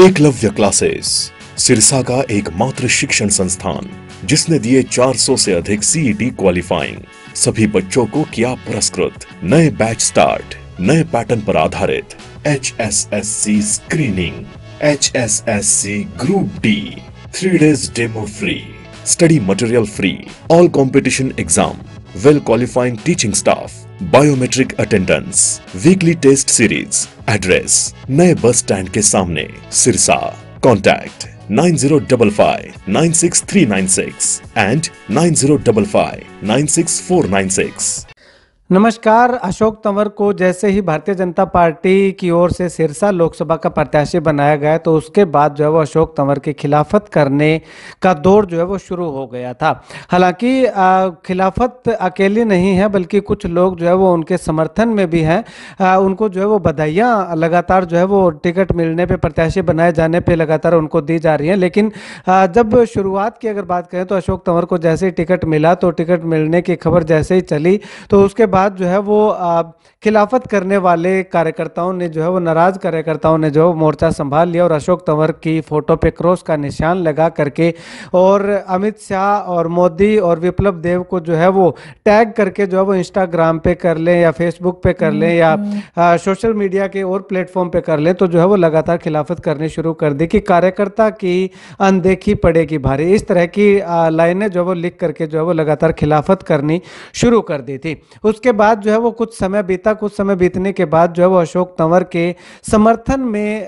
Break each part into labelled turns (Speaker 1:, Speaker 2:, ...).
Speaker 1: Eklavya classes Sirsa का एकमात्र शिक्षण संस्थान जिसने दिए 400 से अधिक सीईटी क्वालिफाइंग, सभी बच्चों को किया पुरस्कृत। नए बैच स्टार्ट, नए पैटर्न पर आधारित HSSC screening, HSSC group D, 3 days demo free, study material free, all competition exam, well qualifying teaching staff, biometric attendance, weekly test series. Address नए बस स्टैंड के सामने, सिरसा। Contact 9055966396 and 9055969496।
Speaker 2: नमस्कार। अशोक तंवर को जैसे ही Bharatiya Janata party की ओर से सिरसा लोकसभा का प्रत्याशी बनाया गया तो उसके बाद जो है वो अशोक तंवर की खिलाफत करने का दौर जो है वो शुरू हो गया था। हालांकि खिलाफत अकेली नहीं है, बल्कि कुछ लोग जो है वो उनके समर्थन में भी हैं। उनको जो है वो बधाइयाँ लगातार जो है वो टिकट मिलने पे, प्रत्याशी बनाए जाने पे लगातार उनको दी जा रही हैं। लेकिन जब शुरुआत की अगर बात करें तो अशोक तंवर को जैसे ही टिकट मिला तो टिकट मिलने की खबर जैसे ही चली तो उसके बाद जो है वो खिलाफत करने वाले कार्यकर्ताओं ने जो है वो, नाराज कार्यकर्ताओं ने जो मोर्चा संभाल लिया और अशोक तंवर की फोटो पे क्रॉस का निशान लगा करके और अमित शाह और मोदी और विप्लव देव को जो है वो टैग करके जो है वो इंस्टाग्राम पे कर लें या फेसबुक पे कर लें या सोशल मीडिया के और प्लेटफॉर्म पे कर लें, तो जो है वो लगातार खिलाफत करनी शुरू कर दी कि कार्यकर्ता की अनदेखी पड़ेगी भारी। इस तरह की लाइनें जो है वो लिख करके जो है वो लगातार खिलाफत करनी शुरू कर दी थी। उसके बाद जो है वो कुछ समय बीता, कुछ समय बीतने के बाद जो है वो अशोक तंवर के समर्थन में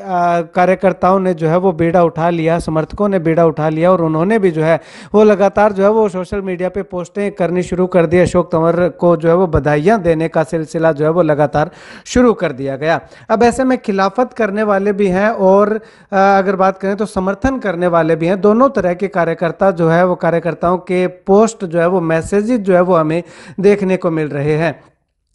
Speaker 2: कार्यकर्ताओं ने जो है वो बीड़ा उठा लिया, समर्थकों ने बीड़ा उठा लिया और उन्होंने भी जो है वो लगातार जो है वो सोशल मीडिया पे पोस्टें करनी शुरू कर दी। अशोक तंवर को जो है वो बधाइयां देने का सिलसिला जो है वो लगातार शुरू कर दिया गया। अब ऐसे में खिलाफत करने वाले भी हैं और अगर बात करें तो समर्थन करने वाले भी हैं। दोनों तरह के कार्यकर्ता जो है वो, कार्यकर्ताओं के पोस्ट जो है वो, मैसेजेस जो है वो हमें देखने को मिल रहे हैं।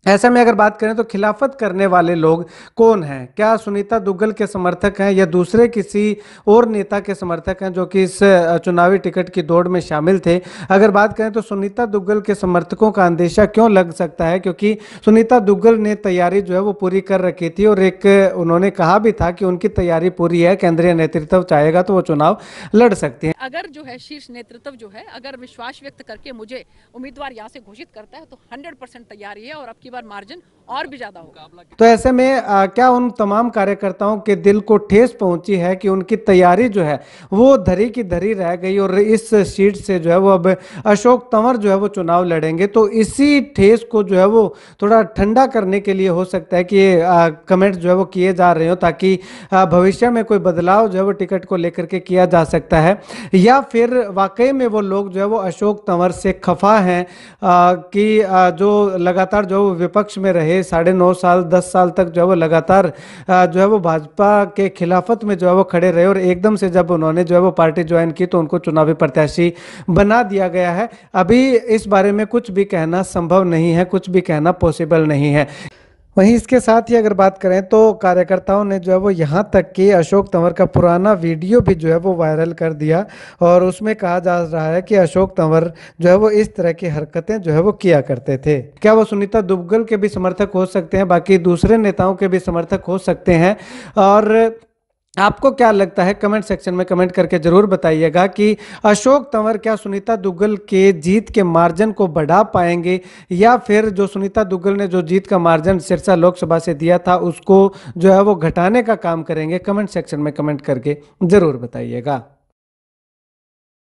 Speaker 2: ऐसे में अगर बात करें तो खिलाफत करने वाले लोग कौन हैं? क्या सुनीता दुग्गल के समर्थक हैं या दूसरे किसी और नेता के समर्थक हैं जो कि इस चुनावी टिकट की दौड़ में शामिल थे? अगर बात करें तो सुनीता दुग्गल के समर्थकों का अंदेशा क्यों लग सकता है? क्योंकि सुनीता दुग्गल ने तैयारी जो है वो पूरी कर रखी थी और एक उन्होंने कहा भी था कि उनकी तैयारी पूरी है, केंद्रीय नेतृत्व चाहेगा तो वो चुनाव लड़ सकती हैं।
Speaker 3: अगर जो है शीर्ष नेतृत्व जो है अगर विश्वास व्यक्त करके मुझे उम्मीदवार यहाँ से घोषित करता है तो 100% तैयारी है और अब की बार मार्जिन और भी ज्यादा होगा।
Speaker 2: तो ऐसे में क्या उन तमाम कार्यकर्ताओं के दिल को ठेस पहुंची है कि उनकी तैयारी जो है वो धरी की धरी रह गई और इस सीट से जो है वो अब अशोक तंवर जो है वो चुनाव लड़ेंगे? तो इसी ठेस को जो है वो थोड़ा ठंडा करने के लिए हो सकता है कि ये कमेंट जो है वो किए जा रहे हो ताकि भविष्य में कोई बदलाव जो है वो टिकट को लेकर के किया जा सकता है, या फिर वाकई में वो लोग जो है वो अशोक तंवर से खफा हैं कि जो लगातार जो विपक्ष में रहे 9.5 साल 10 साल तक जो है वो लगातार जो है वो भाजपा के खिलाफत में जो है वो खड़े रहे और एकदम से जब उन्होंने जो है वो पार्टी ज्वाइन की तो उनको चुनावी प्रत्याशी बना दिया गया है। अभी इस बारे में कुछ भी कहना संभव नहीं है, कुछ भी कहना पॉसिबल नहीं है। वहीं इसके साथ ही अगर बात करें तो कार्यकर्ताओं ने जो है वो यहाँ तक कि अशोक तंवर का पुराना वीडियो भी जो है वो वायरल कर दिया और उसमें कहा जा रहा है कि अशोक तंवर जो है वो इस तरह की हरकतें जो है वो किया करते थे। क्या वो सुनीता दुग्गल के भी समर्थक हो सकते हैं, बाकी दूसरे नेताओं के भी समर्थक हो सकते हैं? और आपको क्या लगता है? कमेंट सेक्शन में कमेंट करके जरूर बताइएगा कि अशोक तंवर क्या सुनीता दुग्गल के जीत के मार्जिन को बढ़ा पाएंगे या फिर जो सुनीता दुग्गल ने जो जीत का मार्जिन सिरसा लोकसभा से दिया था उसको जो है वो घटाने का काम करेंगे? कमेंट सेक्शन में कमेंट करके जरूर बताइएगा।